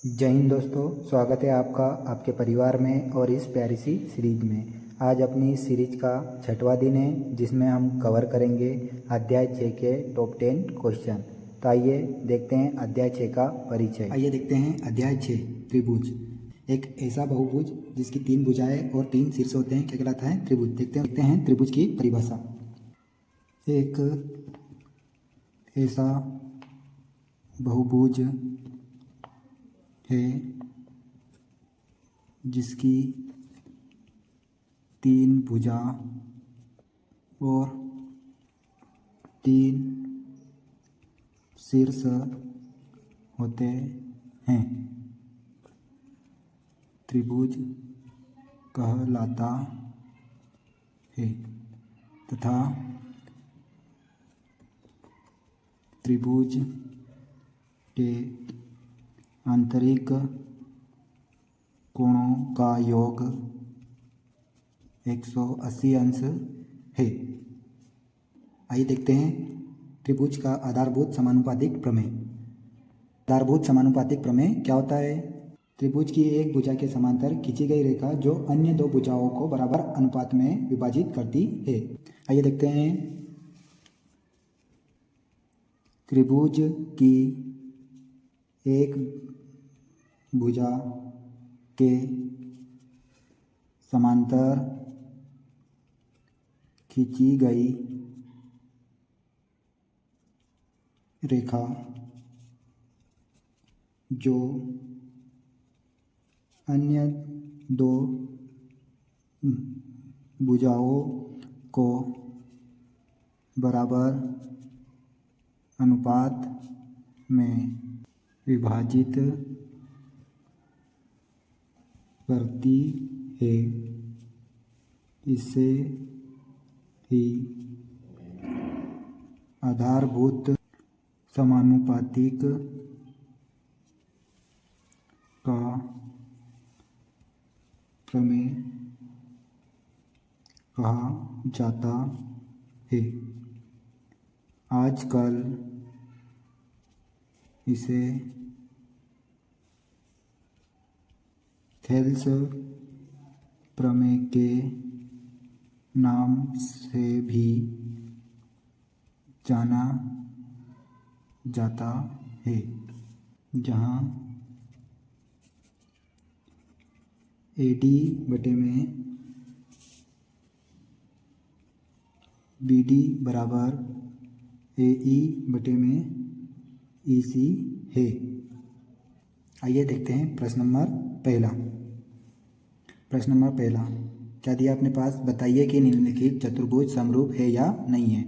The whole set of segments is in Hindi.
जय हिंद दोस्तों, स्वागत है आपका आपके परिवार में और इस प्यारी सी सीरीज में। आज अपनी सीरीज का 6वां दिन है जिसमें हम कवर करेंगे अध्याय 6 के टॉप 10 क्वेश्चन। तो आइए देखते हैं अध्याय 6 का परिचय। आइए देखते हैं अध्याय 6 त्रिभुज। एक ऐसा बहुभुज जिसकी 3 भुजाएं और 3 शीर्ष होते हैं क्या कहलाता है? त्रिभुज। देखते हैं त्रिभुज की परिभाषा। एक ऐसा बहुभुज है जिसकी 3 भुजा और 3 शीर्ष होते हैं, त्रिभुज कहलाता है। तथा त्रिभुज के आंतरिक कोणों का योग 180 अंश है। आइए देखते हैं त्रिभुज का आधारभूत समानुपातिक प्रमेय। आधारभूत समानुपातिक प्रमेय क्या होता है? त्रिभुज की एक भुजा के समांतर खींची गई रेखा जो अन्य 2 भुजाओं को बराबर अनुपात में विभाजित करती है। आइए देखते हैं त्रिभुज की एक भुजा के समांतर खींची गई रेखा जो अन्य 2 भुजाओं को बराबर अनुपात में विभाजित करती है, इसे ही आधारभूत समानुपातिक का प्रमेय कहा जाता है। आजकल इसे थेल्स प्रमेय के नाम से भी जाना जाता है, जहाँ AD बटे में BD बराबर AE बटे में EC है। आइए देखते हैं प्रश्न नंबर पहला। प्रश्न नंबर पहला क्या दिया अपने पास? बताइए कि निम्नलिखित चतुर्भुज समरूप है या नहीं है।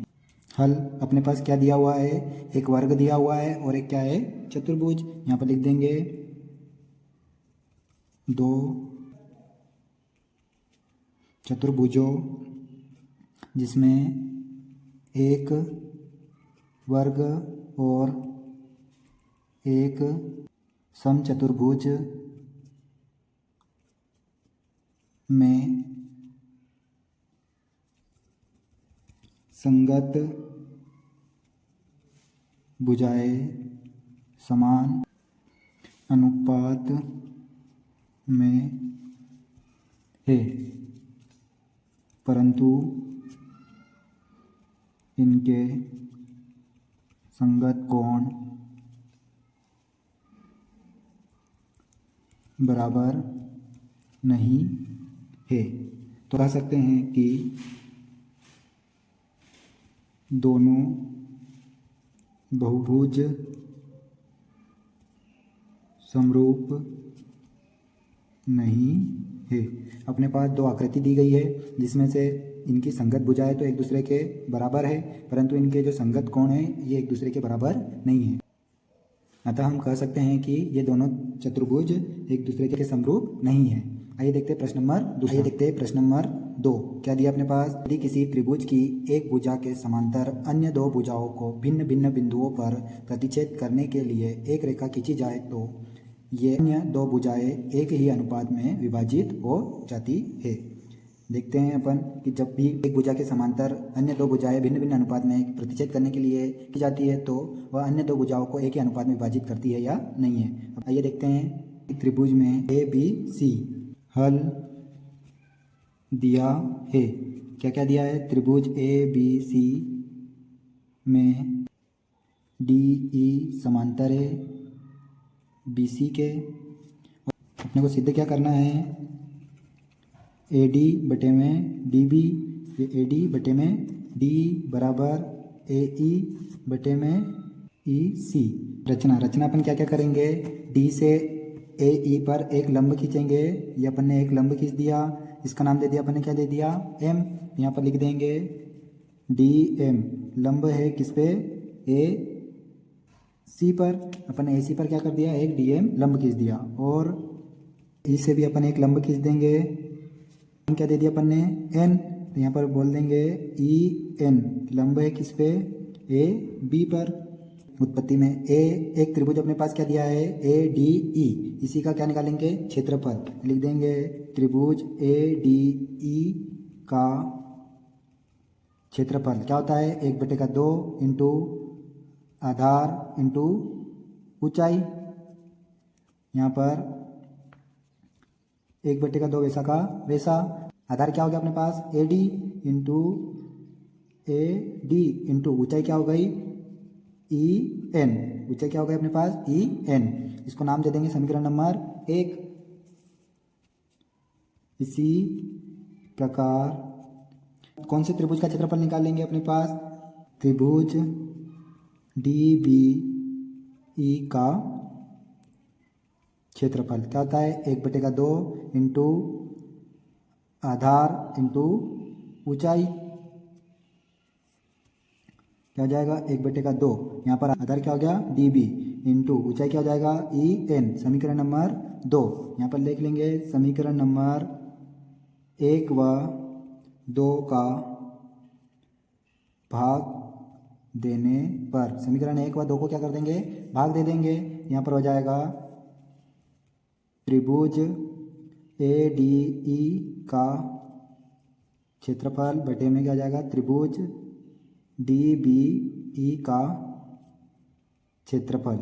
हल अपने पास क्या दिया हुआ है? एक वर्ग दिया हुआ है और एक क्या है? चतुर्भुज। यहाँ पर लिख देंगे 2 चतुर्भुजों जिसमें एक वर्ग और एक समचतुर्भुज में संगत भुजाएं समान अनुपात में है, परंतु इनके संगत कोण बराबर नहीं है। तो कह सकते हैं कि दोनों बहुभुज समरूप नहीं है। अपने पास 2 आकृति दी गई है जिसमें से इनकी संगत भुजाएं तो एक दूसरे के बराबर है, परंतु इनके जो संगत कोण हैं ये एक दूसरे के बराबर नहीं है। अतः हम कह सकते हैं कि ये दोनों चतुर्भुज एक दूसरे के समरूप नहीं है। आइए देखते हैं प्रश्न नंबर 2। क्या दिया अपने पास? यदि किसी त्रिभुज की एक भुजा के समांतर अन्य 2 भुजाओं को भिन्न भिन्न बिंदुओं पर प्रतिच्छेद करने के लिए एक रेखा खींची जाए तो ये अन्य 2 भुजाएं एक ही अनुपात में विभाजित हो जाती है। देखते हैं अपन कि जब भी एक भुजा के समांतर अन्य 2 भुजाएं भिन्न भिन्न अनुपात में प्रतिच्छेद करने के लिए की जाती है तो वह अन्य 2 भुजाओं को एक ही अनुपात में विभाजित करती है या नहीं है। आइए देखते हैं त्रिभुज में ए बी सी हल दिया है। क्या क्या दिया है? त्रिभुज ए बी सी में डी ई समांतर है बी सी के। अपने को सिद्ध क्या करना है? ए डी बटे में डी बी, ये ए डी बटे में डी बराबर ए ई बटे में ई सी। रचना अपन क्या क्या करेंगे? डी से ए ई पर एक लंब खींचेंगे। ये अपन ने एक लंब खींच दिया, इसका नाम दे दिया अपन ने, क्या दे दिया? एम। यहाँ पर लिख देंगे डी एम लंब है किस पे? ए सी पर। अपन ए सी पर क्या कर दिया? एक डी एम लंब खींच दिया। और ई से भी अपन एक लंब खींच देंगे। क्या दे दिया अपन ने? एन। तो यहाँ पर बोल देंगे ई एन लंब है किस पे? ए बी पर। उत्पत्ति में ए एक त्रिभुज अपने पास क्या दिया है? A D E. इसी का क्या निकालेंगे? क्षेत्रफल। लिख देंगे त्रिभुज ए डी ई का क्षेत्रफल क्या होता है? 1/2 इंटू आधार इंटू ऊंचाई। यहाँ पर 1/2 वैसा का वैसा। आधार क्या हो गया अपने पास? A D into A D into ऊंचाई क्या हो गई? E N. ऊंचाई क्या हो गई अपने पास? E N. इसको नाम दे देंगे समीकरण नंबर 1। इसी प्रकार कौन से त्रिभुज का क्षेत्रफल निकालेंगे अपने पास? त्रिभुज डी बी ई का क्षेत्रफल क्या होता है? 1/2 इंटू आधार इंटू ऊंचाई। क्या हो जाएगा? 1/2। यहाँ पर आधार क्या हो गया? डी बी इंटू ऊंचाई क्या हो जाएगा? E N. समीकरण नंबर 2 यहाँ पर लिख लेंगे। समीकरण नंबर 1 व 2 का भाग देने पर, समीकरण 1 व 2 को क्या कर देंगे? भाग दे देंगे। यहाँ पर हो जाएगा त्रिभुज ए डी ई का क्षेत्रफल बटे में क्या हो जाएगा? त्रिभुज डी बी ई का क्षेत्रफल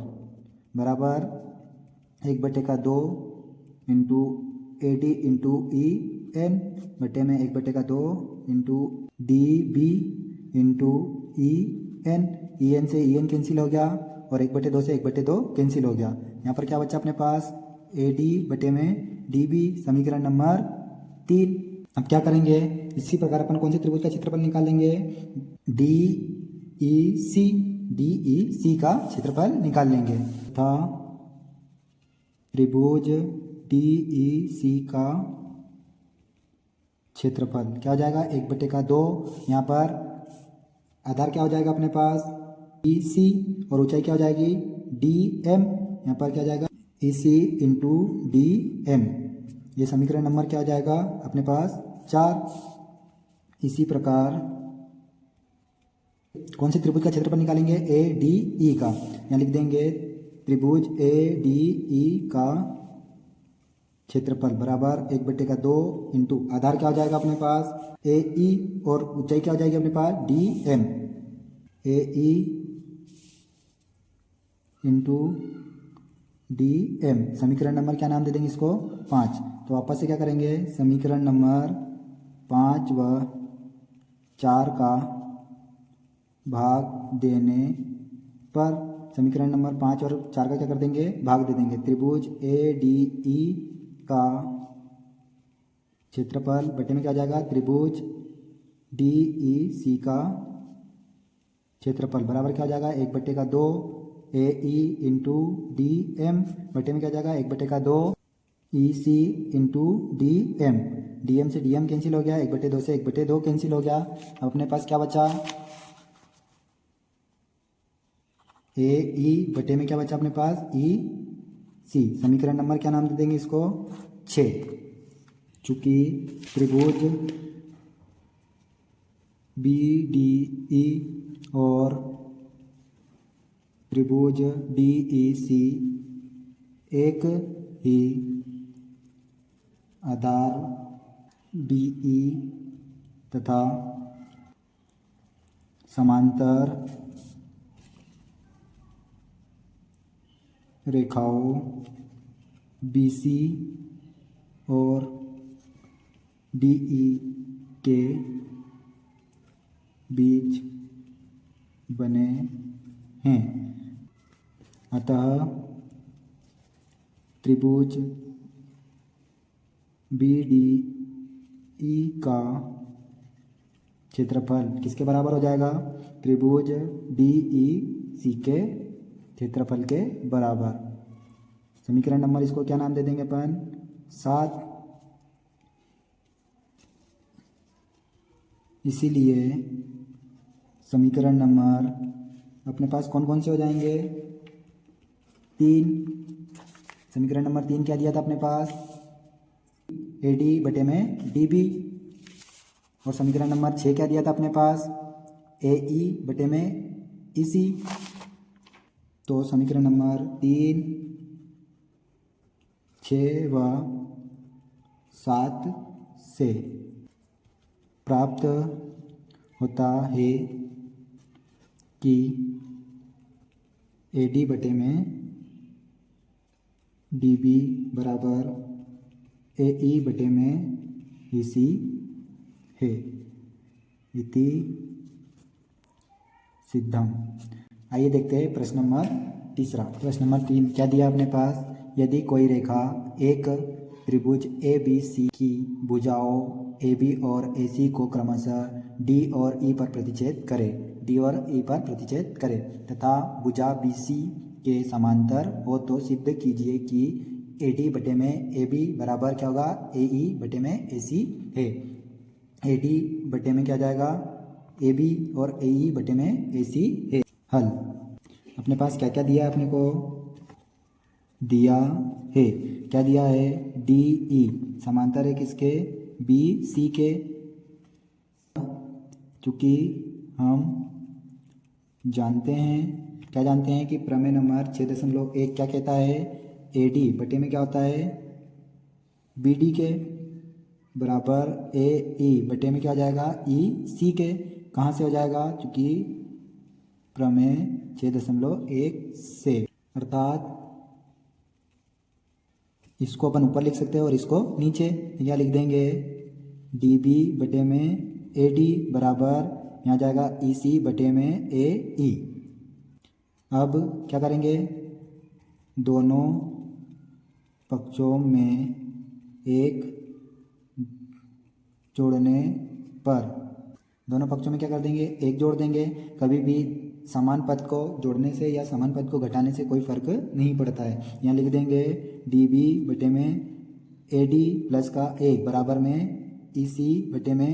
बराबर 1/2 into A D into E N बटे में 1/2 into D B into E N. E N से ई एन कैंसिल हो गया और 1/2 से 1/2 कैंसिल हो गया। यहाँ पर क्या बचा अपने पास? ए डी बटे में डी बी। समीकरण नंबर 3। अब क्या करेंगे? इसी प्रकार अपन कौन से त्रिभुज का क्षेत्रफल निकालेंगे? डी ई सी। डी ई सी का क्षेत्रफल निकाल लेंगे तथा त्रिभुज डी ई सी का क्षेत्रफल क्या हो जाएगा? 1/2। यहाँ पर आधार क्या हो जाएगा अपने पास? ई सी और ऊंचाई क्या हो जाएगी? D M. यहाँ पर क्या हो जाएगा? E C into D M. ये समीकरण नंबर क्या हो जाएगा अपने पास? 4। इसी प्रकार कौन से त्रिभुज का क्षेत्रफल निकालेंगे? ए डी ई का। यहाँ लिख देंगे त्रिभुज ए डी ई का क्षेत्रफल बराबर 1/2 इंटू आधार क्या हो जाएगा अपने पास? ए ई और ऊंचाई क्या हो जाएगी अपने पास? D M. A E into D M. समीकरण नंबर क्या नाम दे देंगे इसको? 5। तो वापस से क्या करेंगे? समीकरण नंबर 5 व 4 का भाग देने पर, समीकरण नंबर 5 और 4 का क्या कर देंगे? भाग दे देंगे। त्रिभुज ए डी ई का क्षेत्रफल बटे में क्या आ जाएगा? त्रिभुज डी ई सी का क्षेत्रफल बराबर क्या हो जाएगा? 1/2 A E into D M बटे में क्या आ जाएगा? 1/2 E C into D M. D M से डी एम कैंसिल हो गया, 1/2 से 1/2 कैंसिल हो गया। अब अपने पास क्या बचा? ए ई बटे में क्या बचा अपने पास? ई सी। समीकरण नंबर क्या नाम दे देंगे इसको? 6। चूंकि त्रिभुज बी डी ई और त्रिभुज डी ई सी एक ही आधार डी ई तथा समांतर रेखाओं BC और DE के बीच बने हैं। अतः त्रिभुज BDE का क्षेत्रफल किसके बराबर हो जाएगा? त्रिभुज DEC के क्षेत्रफल के बराबर। समीकरण नंबर इसको क्या नाम दे देंगे अपन? 7। इसीलिए समीकरण नंबर अपने पास कौन कौन से हो जाएंगे? 3। समीकरण नंबर 3 क्या दिया था अपने पास? AD बटे में DB। और समीकरण नंबर 6 क्या दिया था अपने पास? AE बटे में EC। तो समीकरण नंबर 3, 6 व 7 से प्राप्त होता है कि AD बटे में DB बराबर AE बटे में EC है। इति सिद्धम। आइए देखते हैं प्रश्न नंबर 3। प्रश्न नंबर 3 क्या दिया अपने पास? यदि कोई रेखा एक त्रिभुज ABC की भुजाओं AB और AC को क्रमशः D और E पर प्रतिच्छेद करे, D और E पर प्रतिच्छेद करे तथा भुजा BC के समांतर हो तो सिद्ध कीजिए कि AD बटे में AB बराबर क्या होगा? AE बटे में AC है। AD बटे में क्या जाएगा? AB और AE बटे में AC है। हल अपने पास क्या क्या दिया है? अपने को दिया है, क्या दिया है? DE समांतर है किसके? BC के। चूँकि हम जानते हैं, क्या जानते हैं कि प्रमेय नंबर 6.1 क्या कहता है? AD बटे में क्या होता है? BD के बराबर AE बटे में क्या हो जाएगा? EC के। कहाँ से हो जाएगा? चूँकि प्रमेय 6.1 से, अर्थात इसको अपन ऊपर लिख सकते हैं और इसको नीचे। क्या लिख देंगे? DB बटे में AD बराबर यहाँ जाएगा EC बटे में AE। अब क्या करेंगे? दोनों पक्षों में एक जोड़ने पर, दोनों पक्षों में क्या कर देंगे? एक जोड़ देंगे। कभी भी समान पद को जोड़ने से या समान पद को घटाने से कोई फर्क नहीं पड़ता है। यहाँ लिख देंगे DB बटे में AD प्लस का 1 बराबर में EC बटे में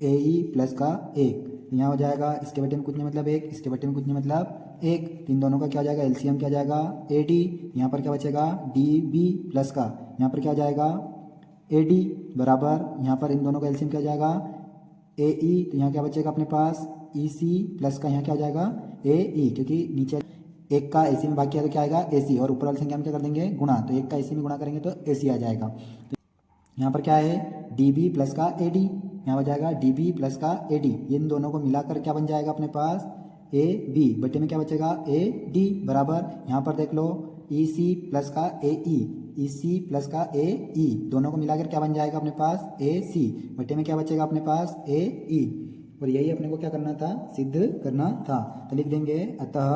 AE प्लस का 1। यहाँ हो जाएगा इसके बटे में कुछ नहीं मतलब 1, इसके बटे में कुछ नहीं मतलब 1। इन दोनों का क्या हो जाएगा? एलसीएम क्या जाएगा? AD। यहाँ पर क्या बचेगा? DB प्लस का, यहाँ पर क्या जाएगा? AD बराबर, यहाँ पर इन दोनों का एलसीएम क्या जाएगा? AE। तो यहाँ क्या बचेगा अपने पास? EC प्लस का यहाँ क्या हो जाएगा? AE, क्योंकि नीचे एक का AC में भाग किया तो क्या आएगा? AC, और ऊपर वाली संख्या में क्या कर देंगे? गुणा। तो एक का AC में गुणा करेंगे तो AC आ जाएगा। तो यहाँ पर क्या है? DB प्लस का AD, यहाँ हो जाएगा DB प्लस का AD। इन दोनों को मिलाकर क्या बन जाएगा अपने पास? AB बटे में क्या बचेगा? AD बराबर, यहाँ पर देख लो EC प्लस का AE, EC प्लस का AE, दोनों को मिलाकर क्या बन जाएगा अपने पास? AC बटे में क्या बचेगा अपने पास? AE। और यही अपने को क्या करना था? सिद्ध करना था। तो लिख देंगे अतः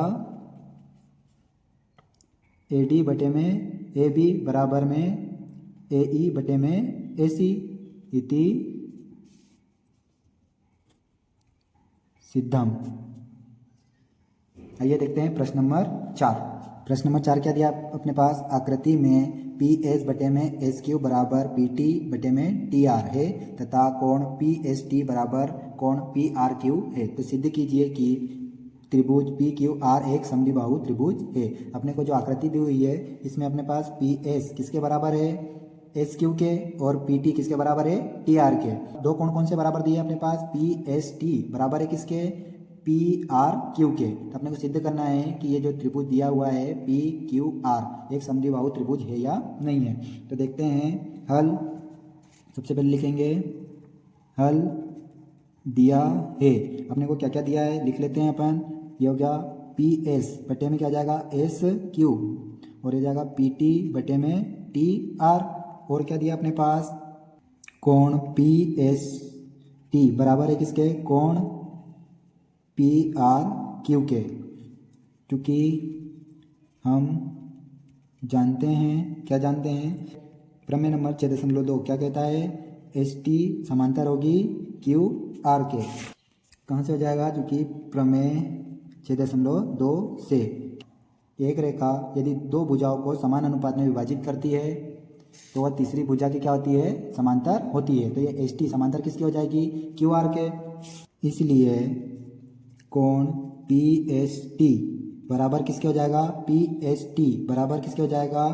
AD बटे में AB बराबर में AE बटे में AC इति सिद्धम। आइए देखते हैं प्रश्न नंबर 4। प्रश्न नंबर 4 क्या दिया अपने पास? आकृति में PS बटे में SQ बराबर PT बटे में TR है तथा कोण PST बराबर कोण PRQ है, तो सिद्ध कीजिए कि त्रिभुज PQR एक समद्विबाहु त्रिभुज है। अपने को जो आकृति दी हुई है इसमें अपने पास PS किसके बराबर है? SQ के, और PT किसके बराबर है? TR के। दो कोण कौन से बराबर दिए अपने पास? PST बराबर है किसके? PRQ के। तो अपने को सिद्ध करना है कि ये जो त्रिभुज दिया हुआ है PQR एक समद्विबाहु त्रिभुज है या नहीं है। तो देखते हैं हल। सबसे पहले लिखेंगे हल दिया है। अपने को क्या क्या दिया है लिख लेते हैं अपन। ये हो गया PS बटे में क्या जाएगा? SQ, और ये जाएगा पी टी बटे में टी आर। और क्या दिया अपने पास, कोण पी एस टी बराबर है किसके, कोण पी आर क्यू के। क्योंकि हम जानते हैं, क्या जानते हैं, प्रमेय नंबर 6.2 क्या कहता है, एस टी समांतर होगी क्यू आर के। कहाँ से हो जाएगा, क्योंकि प्रमेय 6.2 से एक रेखा यदि दो भुजाओं को समान अनुपात में विभाजित करती है तो वह तीसरी भुजा की क्या होती है, समांतर होती है। तो ये एस टी समांतर किसकी हो जाएगी, क्यू आर के। इसलिए कोण पी एस टी बराबर किसके हो जाएगा, पी एस टी बराबर किसके हो जाएगा,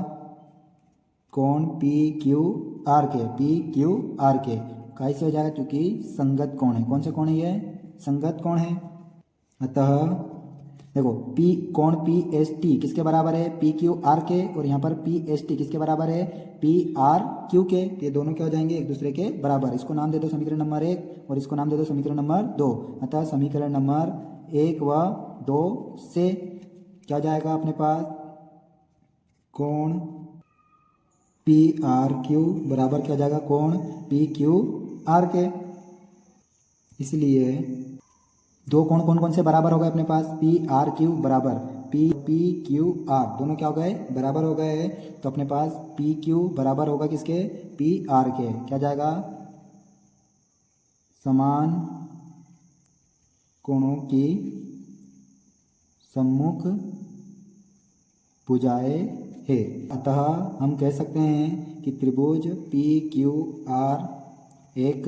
कोण पी क्यू आर के, पी क्यू आर के। कैसे हो जाएगा, क्योंकि संगत कोण है। कौन से कोण है ये, संगत कोण है। अतः देखो P कोण पी एस टी किसके बराबर है, पी क्यू आर के, और यहाँ पर पी एस टी किसके बराबर है, पी आर क्यू के। ये दोनों क्या हो जाएंगे, एक दूसरे के बराबर। इसको नाम दे दो समीकरण नंबर 1 और इसको नाम दे दो समीकरण नंबर 2। अतः समीकरण नंबर 1 व 2 से क्या जाएगा अपने पास, कोण पी आर क्यू बराबर क्या हो जाएगा, कोण पी क्यू आर के। इसलिए दो कोण कौन कौन से बराबर हो गए अपने पास, पी आर क्यू बराबर पी क्यू आर, दोनों क्या हो गए, बराबर हो गए। तो अपने पास पी क्यू बराबर होगा किसके, पी आर के। क्या जाएगा, समान कोणों की सम्मुख भुजाएं है। अतः हम कह सकते हैं कि त्रिभुज पी क्यू आर एक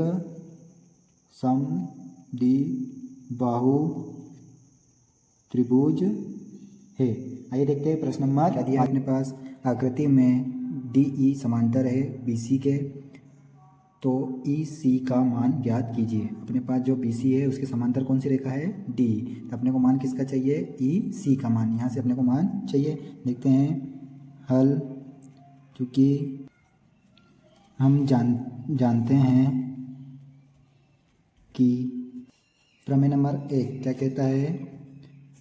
समद्विबाहु त्रिभुज है। आइए देखते हैं प्रश्न नंबर, क्या दिया अपने पास, आकृति में डी ई समांतर है बी सी के, तो ई सी का मान ज्ञात कीजिए। अपने पास जो बी सी है उसके समांतर कौन सी रेखा है, डी। तो अपने को मान किसका चाहिए, ई सी का मान, यहाँ से अपने को मान चाहिए। देखते हैं हल। क्योंकि हम जानते हैं कि प्रमेय नंबर 1 क्या कहता है,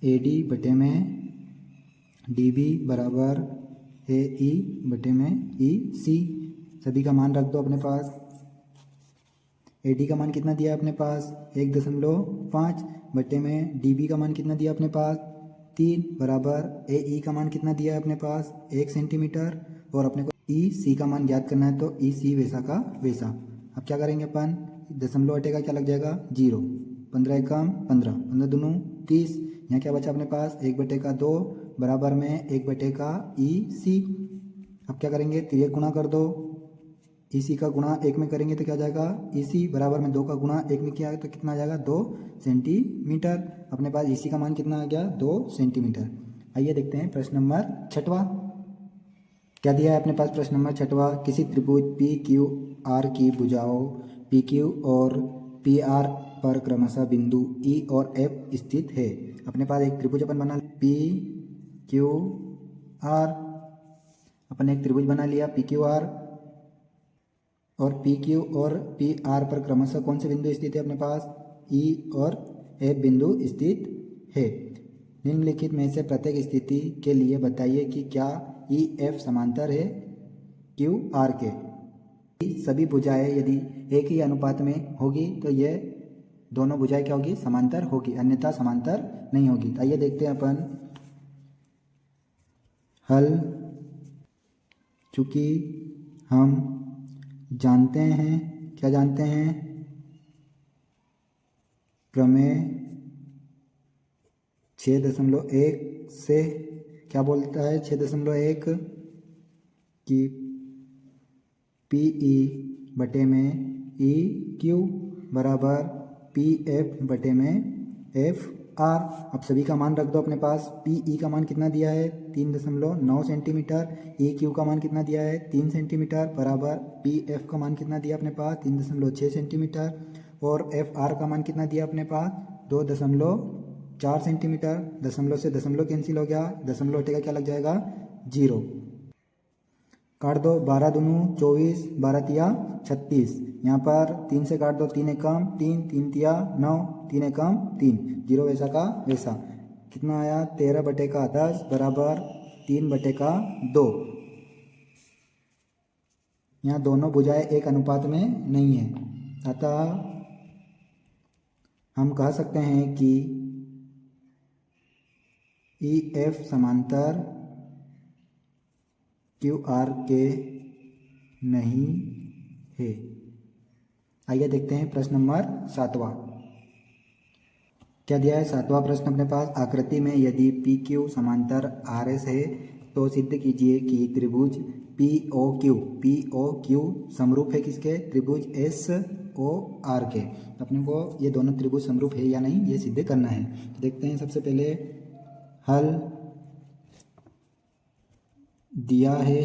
ए डी बटे में डी बी बराबर ए ई बटे में ई सी। सभी का मान रख दो अपने पास। ए डी का मान कितना दिया अपने पास, 1.5 बटे में डी बी का मान कितना दिया अपने पास, 3 बराबर ए ई का मान कितना दिया है अपने पास, 1 सेंटीमीटर। और अपने को ई सी का मान ज्ञात करना है, तो ई सी वैसा का वैसा। अब क्या करेंगे अपन, दशमलव हटेगा क्या लग जाएगा, 0, 15 एकम 15, 15 दूनी 30। यहाँ क्या बचा अपने पास, 1/2 बराबर में 1/का ई सी। अब क्या करेंगे, 3 गुणा कर दो, ई सी का गुणा 1 में करेंगे तो क्या जाएगा, ई सी बराबर में 2 का गुणा 1 में किया तो कितना आ जाएगा, 2 सेंटीमीटर। अपने पास ई सी का मान कितना आ गया, 2 सेंटीमीटर। आइए देखते हैं प्रश्न नंबर 6वां क्या दिया है अपने पास। प्रश्न नंबर 6वां, किसी त्रिभुज पी क्यू आर की भुजाओं पी क्यू और पी आर पर क्रमशः बिंदु ई और एफ स्थित है। अपने पास एक त्रिभुज अपन बना पी क्यू आर, अपन एक त्रिभुज बना लिया पी क्यू आर, और पी क्यू और पी आर पर क्रमशः कौन से बिंदु स्थित है अपने पास, ई और एफ बिंदु स्थित है। निम्नलिखित में से प्रत्येक स्थिति के लिए बताइए कि क्या ई एफ समांतर है क्यू आर के। सभी भुजाएं यदि एक ही अनुपात में होगी तो ये दोनों भुजाएं क्या होगी, समांतर होगी, अन्यथा समांतर नहीं होगी। आइए देखते हैं अपन हल। चूंकि हम जानते हैं, क्या जानते हैं, प्रमेय 6.1 से क्या बोलता है, 6.1 कि पी ई बटे में ई क्यू बराबर पी एफ बटे में एफ आर। अब सभी का मान रख दो अपने पास। पी ई का मान कितना दिया है, 3.9 सेंटीमीटर। ई क्यू का मान कितना दिया है, 3 सेंटीमीटर बराबर पी एफ का मान कितना दिया अपने पास, 3.6 सेंटीमीटर। और एफ आर का मान कितना दिया अपने पास, 2.4 सेंटीमीटर। दशमलव से दशमलव कैंसिल हो गया, दशमलव हटेगा क्या लग जाएगा, 0। काट दो, 12 दूनी 24, 12 तिया 36। यहाँ पर 3 से काट दो, 3 एकम 3, 3 तिया 9, 3 एकम 3, 0 वैसा का वैसा। कितना आया, 13/10 बराबर 3/2। यहाँ दोनों भुजाएं एक अनुपात में नहीं है, अतः हम कह सकते हैं कि EF समांतर QR के नहीं है। आइए देखते हैं प्रश्न नंबर 7वां। क्या दिया है 7वां प्रश्न अपने पास, आकृति में यदि PQ समांतर RS है तो सिद्ध कीजिए कि त्रिभुज POQ समरूप है किसके, त्रिभुज SOR के। अपने को ये दोनों त्रिभुज समरूप है या नहीं ये सिद्ध करना है। देखते हैं सबसे पहले हल दिया है,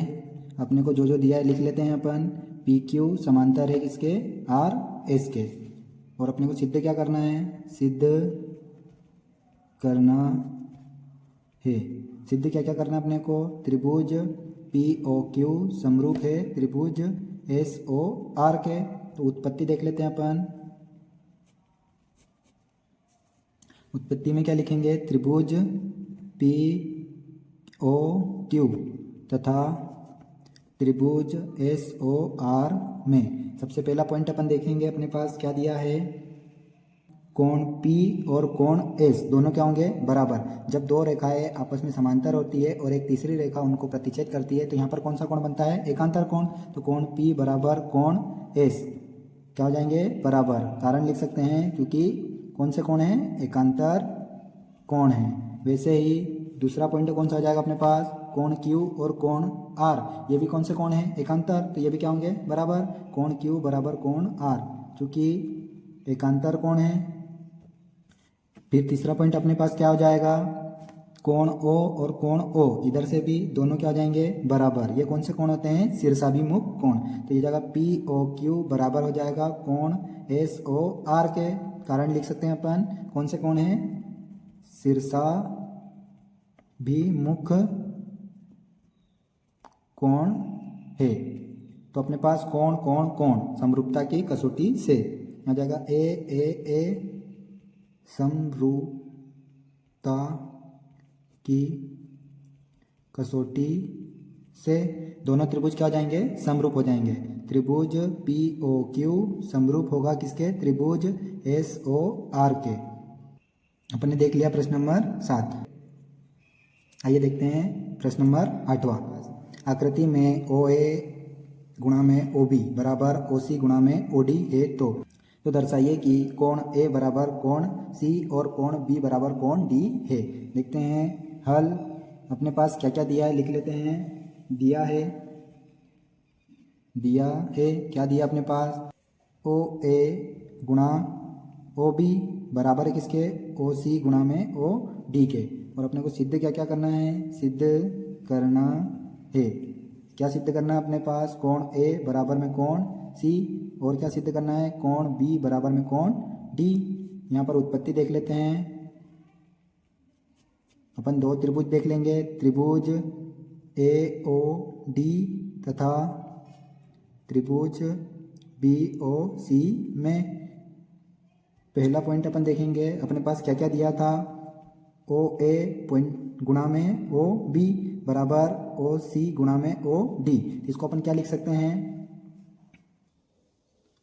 अपने को जो जो दिया है लिख लेते हैं अपन। PQ समांतर है किसके, RS के, और अपने को सिद्ध क्या करना है, सिद्ध करना है। सिद्ध क्या क्या करना है अपने को, त्रिभुज POQ समरूप है त्रिभुज SOR के। तो उत्पत्ति देख लेते हैं अपन। उत्पत्ति में क्या लिखेंगे, त्रिभुज POQ तथा त्रिभुज SOR में सबसे पहला पॉइंट अपन देखेंगे, अपने पास क्या दिया है, कोण P और कोण S दोनों क्या होंगे, बराबर। जब दो रेखाएं आपस में समांतर होती है और एक तीसरी रेखा उनको प्रतिच्छेद करती है तो यहाँ पर कौन सा कोण बनता है, एकांतर कोण। तो कोण P बराबर कोण S क्या हो जाएंगे, बराबर। कारण लिख सकते हैं क्योंकि कौन से कोण है, एकांतर कोण है। वैसे ही दूसरा पॉइंट कौन सा हो जाएगा अपने पास, कोण Q और कोण R, ये भी कौन से कोण है, एकांतर, तो ये भी क्या होंगे, बराबर। कोण Q बराबर कोण R, चूंकि एकांतर कोण है। फिर तीसरा पॉइंट अपने पास क्या हो जाएगा, कोण O और कोण O, इधर से भी दोनों क्या हो जाएंगे, बराबर। ये कौन से कोण होते हैं, शीर्षाभिमुख कोण। तो ये जाएगा POQ बराबर हो जाएगा कोण SOR के। कारण लिख सकते हैं अपन, कौन से कोण है, शीर्षाभिमुख कोण है। तो अपने पास कोण कोण कोण समरूपता की कसौटी से आ जाएगा ए समरूपता की कसौटी से दोनों त्रिभुज क्या हो जाएंगे, समरूप हो जाएंगे। त्रिभुज POQ समरूप होगा किसके, त्रिभुज SOR के। अपन ने देख लिया प्रश्न नंबर 7। आइए देखते हैं प्रश्न नंबर 8वां। आकृति में OA गुणा में OB बराबर OC गुणा में OD है तो दर्शाइए कि कोण A बराबर कोण C और कोण B बराबर कोण D है। देखते हैं हल, अपने पास क्या क्या दिया है लिख लेते हैं। दिया है क्या दिया अपने पास, OA गुणा OB बराबर है किसके, OC गुणा में OD के। और अपने को सिद्ध क्या क्या करना है, सिद्ध करना है। क्या सिद्ध करना है अपने पास, कोण A बराबर में कोण C, और क्या सिद्ध करना है, कोण B बराबर में कोण D। यहाँ पर उत्पत्ति देख लेते हैं अपन। दो त्रिभुज देख लेंगे, त्रिभुज AOD तथा त्रिभुज BOC में पहला पॉइंट अपन देखेंगे, अपने पास क्या क्या दिया था, OA पॉइंट गुणा में OB बराबर OC गुणा में OD। इसको अपन क्या लिख सकते हैं,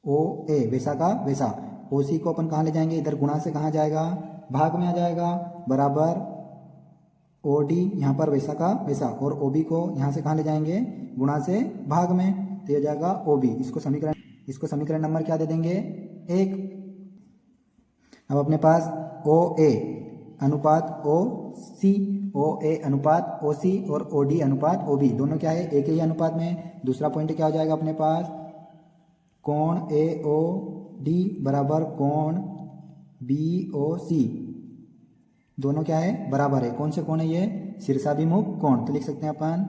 OA वैसा का वैसा। OC को अपन कहाँ ले जाएंगे, इधर गुणा से कहाँ जाएगा, भाग में आ जाएगा, बराबर OD यहाँ पर वैसा का वैसा। और OB को यहाँ से कहाँ ले जाएंगे, गुणा से भाग में, तो यह जाएगा OB। इसको समीकरण नंबर क्या दे देंगे, 1। अब अपने पास OA अनुपात OC, OA अनुपात OC और OD अनुपात OB दोनों क्या है, एक ही अनुपात में। दूसरा पॉइंट क्या हो जाएगा अपने पास, कोण AOD बराबर कोण BOC दोनों क्या है, बराबर है। कौन से कोण है ये, शीर्षाभिमुख कोण। तो लिख सकते हैं अपन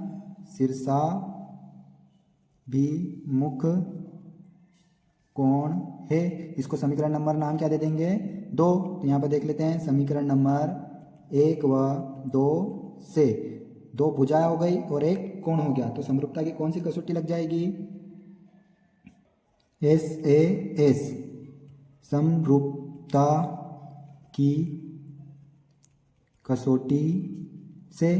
शीर्षाभिमुख कोण है। इसको समीकरण नंबर नाम क्या दे देंगे, 2। तो यहाँ पर देख लेते हैं समीकरण नंबर 1 व 2 से 2 भुजाएं हो गई और एक कोण हो गया। तो समरूपता की कौन सी कसौटी लग जाएगी, SAS समरूपता की कसौटी से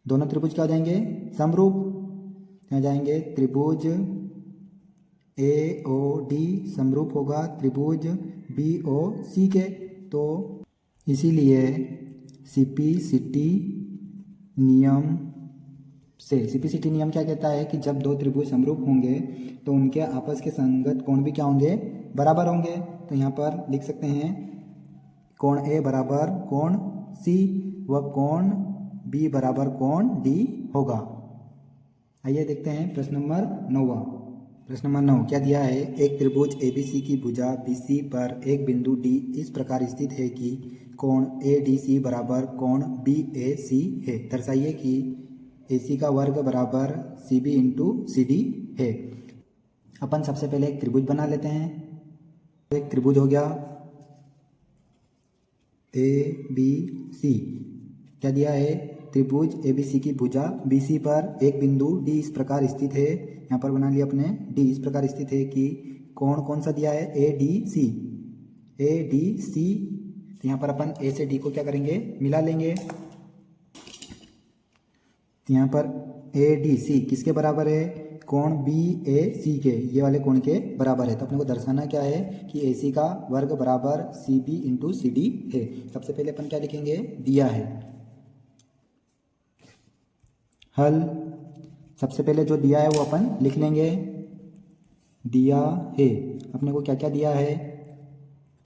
दोनों त्रिभुज क्या हो जाएंगे, समरूप। यहाँ जाएंगे त्रिभुज AOD समरूप होगा त्रिभुज BOC के। तो इसीलिए सीपीसीटी नियम क्या कहता है कि जब दो त्रिभुज समरूप होंगे तो उनके आपस के संगत कोण भी क्या होंगे, बराबर होंगे। तो यहाँ पर लिख सकते हैं कोण A बराबर कोण C व कोण B बराबर कोण D होगा। आइए देखते हैं प्रश्न नंबर 9। प्रश्न नंबर 9 क्या दिया है, एक त्रिभुज ABC की भुजा BC पर एक बिंदु D इस प्रकार स्थित है कि कोण ADC बराबर कोण BAC है। दर्शाइए कि AC का वर्ग बराबर CB इंटू CD है। अपन सबसे पहले एक त्रिभुज बना लेते हैं। एक त्रिभुज हो गया ABC। क्या दिया है, त्रिभुज ABC की भुजा BC पर एक बिंदु D इस प्रकार स्थित है। यहाँ पर बना लिया अपने D इस प्रकार स्थित है कि कोण कौन सा दिया है, ADC। तो यहाँ पर अपन A से D को क्या करेंगे, मिला लेंगे। तो यहाँ पर ADC किसके बराबर है, कोण BAC के, ये वाले कोण के बराबर है। तो अपने को दर्शाना क्या है कि AC का वर्ग बराबर CB इंटू CD है। सबसे पहले अपन क्या लिखेंगे, दिया है। हल, सबसे पहले जो दिया है वो अपन लिख लेंगे। दिया है अपने को क्या क्या दिया है,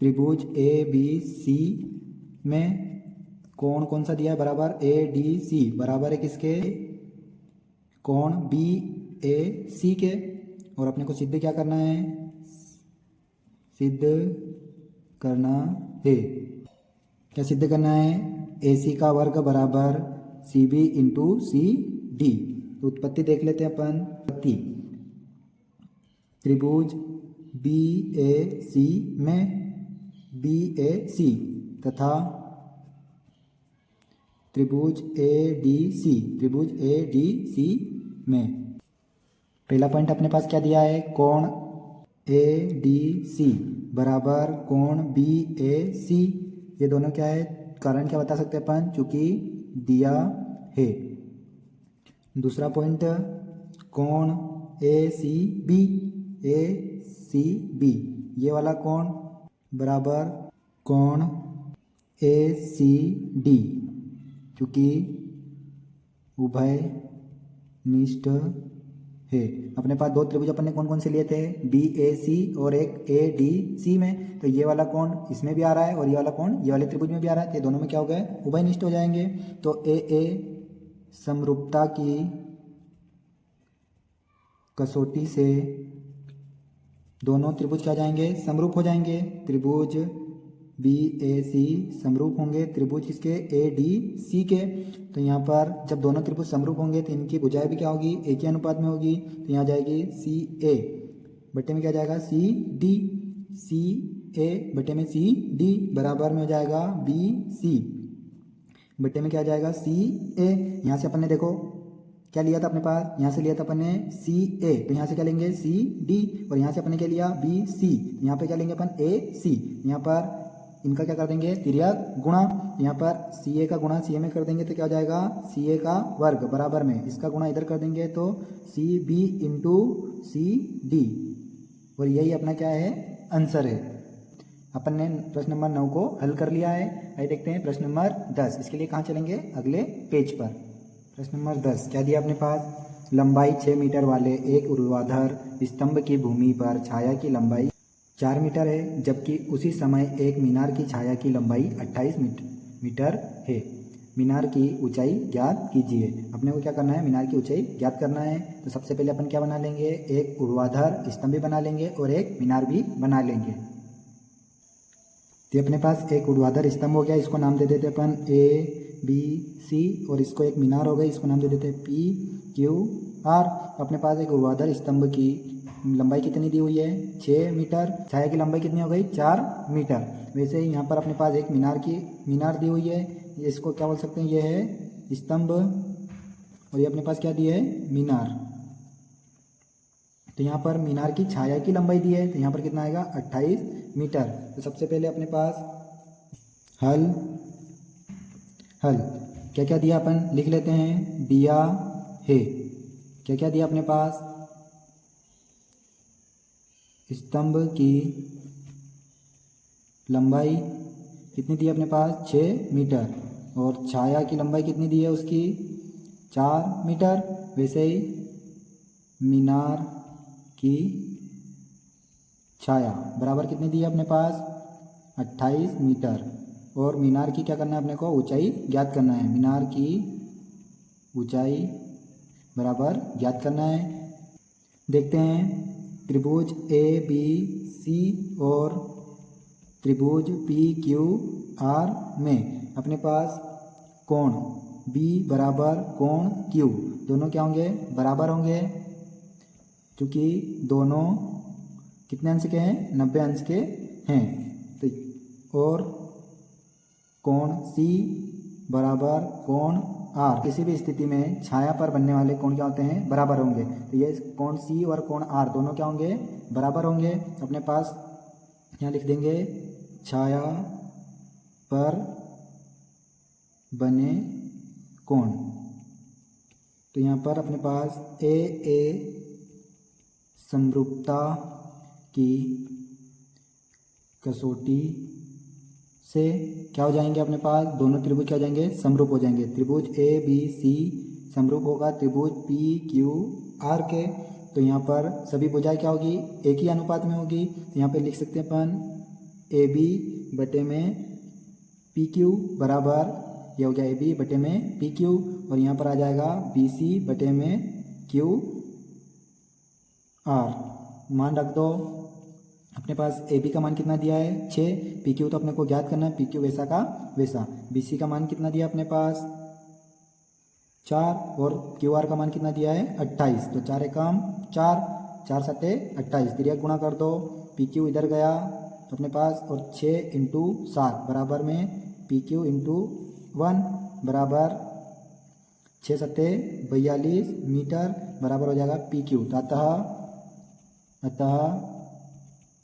त्रिभुज ABC में कोण कौन सा दिया है, बराबर ADC बराबर है किसके, कोण BAC के। और अपने को सिद्ध क्या करना है, सिद्ध करना है, क्या सिद्ध करना है, AC का वर्ग बराबर CB इंटू CD। तो उत्पत्ति देख लेते हैं अपन। उत्पत्ति, त्रिभुज BAC में BAC तथा त्रिभुज ADC में, पहला पॉइंट अपने पास क्या दिया है, कोण ADC बराबर कोण BAC। ये दोनों क्या है, कारण क्या बता सकते हैं अपन, चूंकि दिया है। दूसरा पॉइंट कोण ACB ये वाला कोण बराबर कोण ACD, क्योंकि उभय निष्ठ है। अपने पास दो त्रिभुज अपन ने कौन कौन से लिए थे, BAC और एक ADC में। तो ये वाला कोण इसमें भी आ रहा है और ये वाला कोण ये वाले त्रिभुज में भी आ रहा है। तो दोनों में क्या हो गए, उभय निष्ठ हो जाएंगे। तो AA समरूपता की कसौटी से दोनों त्रिभुज क्या जाएंगे, समरूप हो जाएंगे। त्रिभुज BAC समरूप होंगे त्रिभुज किसके, ADC के। तो यहाँ पर जब दोनों त्रिभुज समरूप होंगे तो इनकी भुजाएं भी क्या होगी, एक ही अनुपात में होगी। तो यहाँ जाएगी CA बटे में क्या जाएगा, CD। CA बटे में CD बराबर में हो जाएगा BC बटे में क्या जाएगा, CA। यहाँ से अपन ने देखो क्या लिया था अपने पास, यहाँ से लिया था अपन ने CA, तो यहाँ से क्या लेंगे CD, और यहाँ से अपन ने क्या लिया BC, यहाँ पे क्या लेंगे अपन AC। यहाँ पर इनका क्या कर देंगे, तिर्यक गुणा। यहाँ पर CA का गुणा CA में कर देंगे तो क्या हो जाएगा, CA का वर्ग बराबर में इसका गुणा इधर कर देंगे तो CB इंटू CD। और यही अपना क्या है, आंसर है। अपन ने प्रश्न नंबर 9 को हल कर लिया है। आइए देखते हैं प्रश्न नंबर 10। इसके लिए कहाँ चलेंगे, अगले पेज पर। प्रश्न नंबर 10 क्या दिया अपने पास, लंबाई 6 मीटर वाले एक ऊर्ध्वाधर स्तंभ की भूमि पर छाया की लंबाई 4 मीटर है, जबकि उसी समय एक मीनार की छाया की लंबाई 28 मीटर है। मीनार की ऊंचाई ज्ञात कीजिए। अपने को क्या करना है, मीनार की ऊंचाई ज्ञात करना है। तो सबसे पहले अपन क्या बना लेंगे, एक ऊर्ध्वाधर स्तंभ भी बना लेंगे और एक मीनार भी बना लेंगे। तो अपने पास एक ऊर्ध्वाधर स्तंभ हो गया, इसको नाम दे देते अपन ABC, और इसको एक मीनार हो गई, इसको नाम दे देते हैं PQR। अपने पास एक ऊर्ध्वाधर स्तंभ की लंबाई कितनी दी हुई है, 6 मीटर। छाया की लंबाई कितनी हो गई, 4 मीटर। वैसे ही यहाँ पर अपने पास एक मीनार दी हुई है, इसको क्या बोल सकते हैं, ये है स्तंभ, और ये अपने पास क्या दी है, मीनार। तो यहाँ पर मीनार की छाया की लंबाई दी है, तो यहाँ पर कितना आएगा, 28 मीटर। तो सबसे पहले अपने पास हल क्या क्या दिया अपन लिख लेते हैं। दिया है, क्या क्या दिया अपने पास, स्तंभ की लंबाई कितनी दी है अपने पास, 6 मीटर, और छाया की लंबाई कितनी दी है उसकी, 4 मीटर। वैसे ही मीनार की छाया बराबर कितनी दी है अपने पास, 28 मीटर। और मीनार की क्या करना है अपने को, ऊंचाई ज्ञात करना है। मीनार की ऊंचाई बराबर ज्ञात करना है। देखते हैं, त्रिभुज ए बी सी और त्रिभुज पी क्यू आर में अपने पास कोण बी बराबर कोण क्यू दोनों क्या होंगे, बराबर होंगे, क्योंकि दोनों कितने अंश के हैं, 90 अंश के हैं। तो और कोण सी बराबर कोण आर, किसी भी स्थिति में छाया पर बनने वाले कोण क्या होते हैं, बराबर होंगे। तो ये कोण सी और कोण आर दोनों क्या होंगे, बराबर होंगे। अपने पास यहाँ लिख देंगे, छाया पर बने कोण। तो यहाँ पर अपने पास ए समरूपता की कसौटी से क्या हो जाएंगे अपने पास, दोनों त्रिभुज क्या हो जाएंगे, समरूप हो जाएंगे। त्रिभुज ए बी सी समरूप होगा त्रिभुज पी क्यू आर के। तो यहाँ पर सभी भुजाएं क्या होगी, एक ही अनुपात में होगी। तो यहाँ पे लिख सकते हैं अपन ए बी बटे में पी क्यू बराबर, ये हो गया ए बी बटे में पी क्यू, और यहाँ पर आ जाएगा बी सी बटे में क्यू आर। मान रख दो, अपने पास ए बी का मान कितना दिया है, 6, पी क्यू तो अपने को ज्ञात करना है, पी क्यू वैसा का वैसा। बी सी का मान कितना दिया अपने पास, 4, और क्यू आर का मान कितना दिया है, 28। तो 4 एकम 4, 4 सत्ते 28, तिर्यक गुणा कर दो, पी क्यू इधर गया तो अपने पास, और 6 इंटू 7 बराबर में पी क्यू इंटू 1 बराबर 6 सत्ते 42 मीटर बराबर हो जाएगा पी क्यू। तो अतः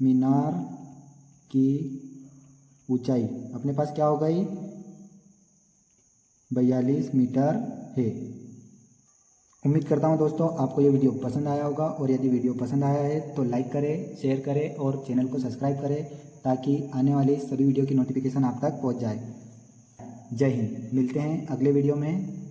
मीनार की ऊंचाई अपने पास क्या हो गई, 42 मीटर है। उम्मीद करता हूं दोस्तों आपको ये वीडियो पसंद आया होगा, और यदि वीडियो पसंद आया है तो लाइक करें, शेयर करें और चैनल को सब्सक्राइब करें, ताकि आने वाली सभी वीडियो की नोटिफिकेशन आप तक पहुंच जाए। जय हिंद, मिलते हैं अगले वीडियो में।